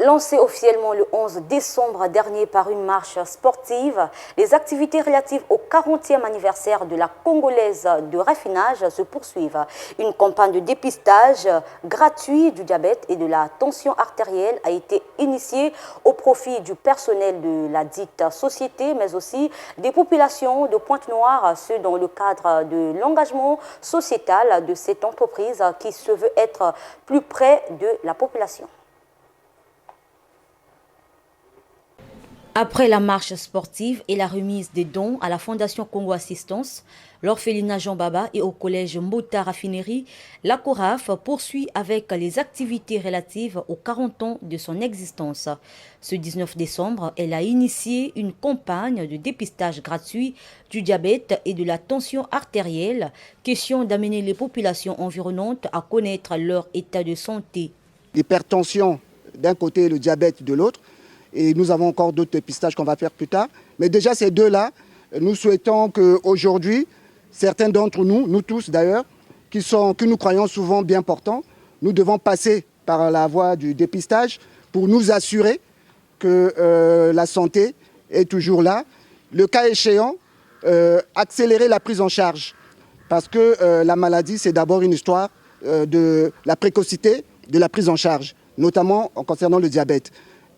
Lancé officiellement le 11 décembre dernier par une marche sportive, les activités relatives au 40e anniversaire de la Congolaise de raffinage se poursuivent. Une campagne de dépistage gratuit du diabète et de la tension artérielle a été initiée au profit du personnel de la dite société, mais aussi des populations de Pointe-Noire, ce dans le cadre de l'engagement sociétal de cette entreprise qui se veut être plus près de la population. Après la marche sportive et la remise des dons à la Fondation Congo Assistance, l'orphelinat Jean Baba et au collège Mbota Raffinerie, la CORAF poursuit avec les activités relatives aux 40 ans de son existence. Ce 19 décembre, elle a initié une campagne de dépistage gratuit du diabète et de la tension artérielle, question d'amener les populations environnantes à connaître leur état de santé. L'hypertension d'un côté et le diabète de l'autre. Et nous avons encore d'autres dépistages qu'on va faire plus tard. Mais déjà, ces deux-là, nous souhaitons qu'aujourd'hui, certains d'entre nous, nous tous d'ailleurs, que nous croyons souvent bien portants, nous devons passer par la voie du dépistage pour nous assurer que la santé est toujours là. Le cas échéant, accélérer la prise en charge. Parce que la maladie, c'est d'abord une histoire de la précocité de la prise en charge, notamment en concernant le diabète.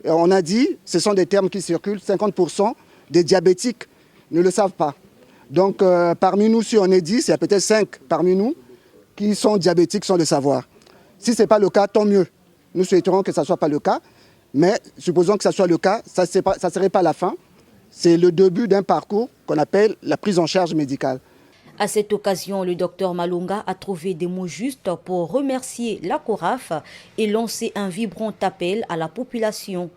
On a dit, ce sont des termes qui circulent, 50% des diabétiques ne le savent pas. Donc parmi nous, si on est 10, il y a peut-être 5 parmi nous qui sont diabétiques sans le savoir. Si ce n'est pas le cas, tant mieux. Nous souhaiterons que ça ne soit pas le cas, mais supposons que ça soit le cas, ça ne serait pas la fin. C'est le début d'un parcours qu'on appelle la prise en charge médicale. À cette occasion, le docteur Malunga a trouvé des mots justes pour remercier la CORAF et lancer un vibrant appel à la population.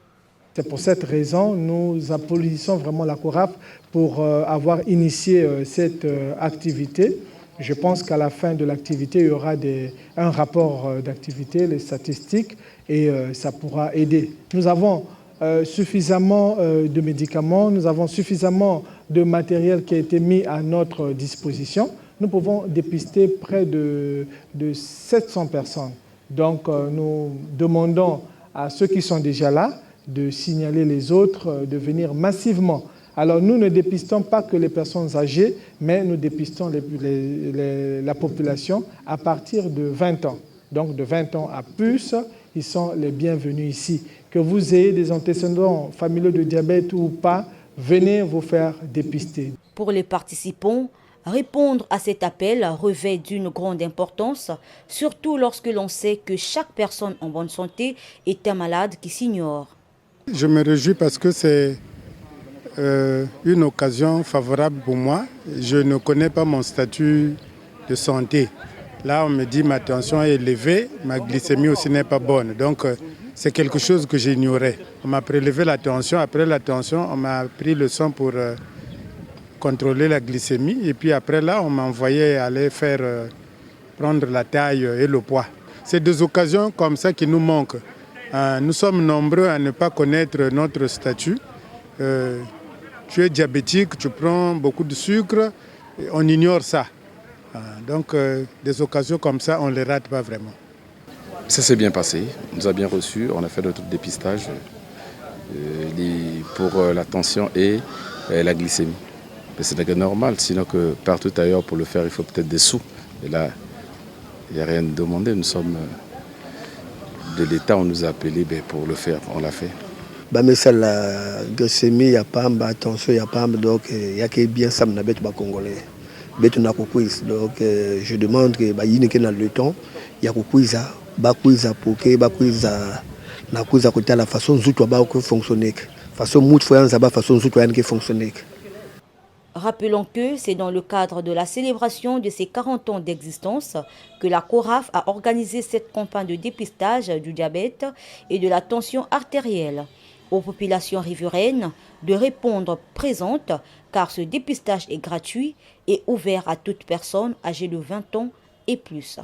C'est pour cette raison que nous applaudissons vraiment la CORAF pour avoir initié cette activité. Je pense qu'à la fin de l'activité, il y aura un rapport d'activité, les statistiques, et ça pourra aider. Nous avons suffisamment de médicaments, nous avons suffisamment de matériel qui a été mis à notre disposition. Nous pouvons dépister près de 700 personnes. Donc nous demandons à ceux qui sont déjà là de signaler les autres, de venir massivement. Alors nous ne dépistons pas que les personnes âgées, mais nous dépistons la population à partir de 20 ans. Donc de 20 ans à plus, ils sont les bienvenus ici. Que vous ayez des antécédents familiaux de diabète ou pas, venez vous faire dépister. Pour les participants, répondre à cet appel revêt d'une grande importance, surtout lorsque l'on sait que chaque personne en bonne santé est un malade qui s'ignore. Je me réjouis parce que c'est une occasion favorable pour moi. Je ne connais pas mon statut de santé. Là, on me dit ma tension est élevée, ma glycémie aussi n'est pas bonne. Donc, c'est quelque chose que j'ignorais. On m'a prélevé la tension. Après la tension, on m'a pris le sang pour contrôler la glycémie. Et puis après là, on m'a envoyé aller prendre la taille et le poids. C'est des occasions comme ça qui nous manquent. Nous sommes nombreux à ne pas connaître notre statut. Tu es diabétique, tu prends beaucoup de sucre, on ignore ça. Donc des occasions comme ça, on ne les rate pas vraiment. Ça s'est bien passé, on nous a bien reçus, on a fait notre dépistage pour la tension et la glycémie. C'est normal, sinon que partout ailleurs pour le faire, il faut peut-être des sous. Et là, il n'y a rien de demandé, nous sommes de l'État, on nous a appelés pour le faire, on l'a fait. Mais ça, la glycémie, il n'y a pas, la tension, il n'y a pas, donc il y a que bien ça, mais Congolais. Donc je demande que il y ait le temps, il y a pour que la façon dont fonctionner. Rappelons que c'est dans le cadre de la célébration de ses 40 ans d'existence que la CORAF a organisé cette campagne de dépistage du diabète et de la tension artérielle. Aux populations riveraines de répondre présentes car ce dépistage est gratuit et ouvert à toute personne âgée de 20 ans et plus.